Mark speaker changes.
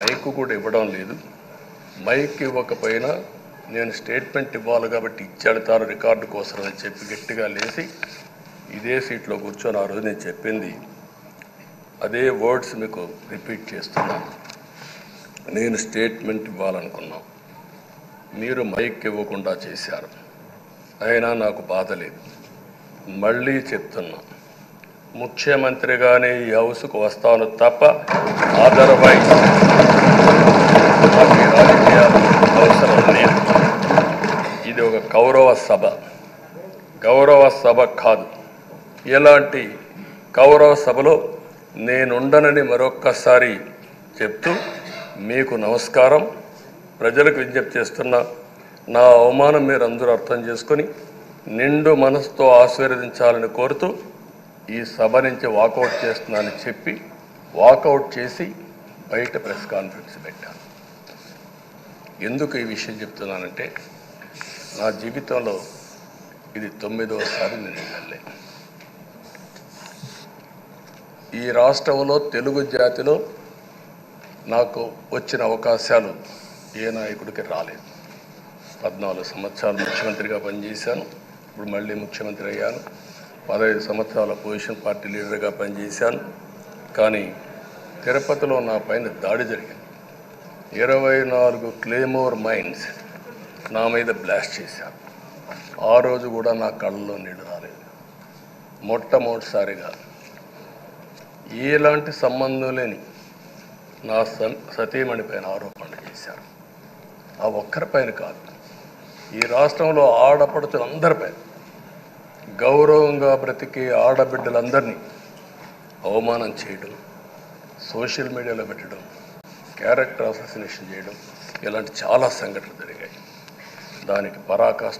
Speaker 1: Mic కూడా ఇవ్వడం లేదు. మైక్ ఇవ్వకపోయినా నేను స్టేట్మెంట్ ఇవ్వాలి కాబట్టి ఇచ్చాడు తాను రికార్డు కోసం అని చెప్పి గట్టిగా లేచి ఇదే సీట్లో కూర్చొని ఆ రోజు నేను చెప్పింది అదే వర్డ్స్ మీకు రిపీట్ చేస్తున్నాను. నేను స్టేట్మెంట్ ఇవ్వాలనుకున్నాను, మీరు మైక్ ఇవ్వకుండా చేశారు. అయినా నాకు బాధ లేదు. మళ్ళీ చెప్తున్నా, ముఖ్యమంత్రిగానే ఈ హౌస్కు వస్తాను తప్ప అదర్వైజ్ రాజకీయాలు అవసరం లేదు. ఇది ఒక గౌరవ సభ కాదు. ఇలాంటి గౌరవ సభలో నేనుండనని మరొక్కసారి చెప్తూ మీకు నమస్కారం. ప్రజలకు విజ్ఞప్తి చేస్తున్నా, నా అవమానం మీరు అందరూ అర్థం చేసుకొని నిండు మనసుతో ఆశీర్వదించాలని కోరుతూ ఈ సభ నుంచి వాకౌట్ చేస్తున్నానని చెప్పి వాకౌట్ చేసి బయట ప్రెస్ కాన్ఫరెన్స్ పెట్టాను. ఎందుకు ఈ విషయం చెప్తున్నానంటే, నా జీవితంలో ఇది 9వసారి నేను ఎమ్మెల్యే. ఈ రాష్ట్రంలో తెలుగు జాతిలో నాకు వచ్చిన అవకాశాలు ఏ నాయకుడికి రాలేదు. 14 సంవత్సరాలు ముఖ్యమంత్రిగా పనిచేశాను. ఇప్పుడు మళ్ళీ ముఖ్యమంత్రి అయ్యాను. 15 సంవత్సరాల పొజిషన్ పార్టీ లీడర్గా పనిచేశాను. కానీ తిరుపతిలో నా పైన దాడి జరిగింది. 24 క్లేమోర్ మైన్స్ నా మీద బ్లాస్ట్ చేశారు. ఆ రోజు కూడా నా కళ్ళలో నీళ్ళు రాలేదు. మొట్టమొదటిసారిగా ఎలాంటి సంబంధం లేని నా సతీమణి పైన ఆరోపణలు చేశారు. ఆ ఒక్కరిపైన కాదు, ఈ రాష్ట్రంలో ఆడపడుతులందరిపైన, గౌరవంగా బ్రతికే ఆడబిడ్డలందరినీ అవమానం చేయడం, సోషల్ మీడియాలో పెట్టడం, క్యారెక్టర్ అసాసినేషన్ చేయడం, ఇలాంటి చాలా సంఘటనలు జరిగాయి. దానికి పరాకాష్ఠ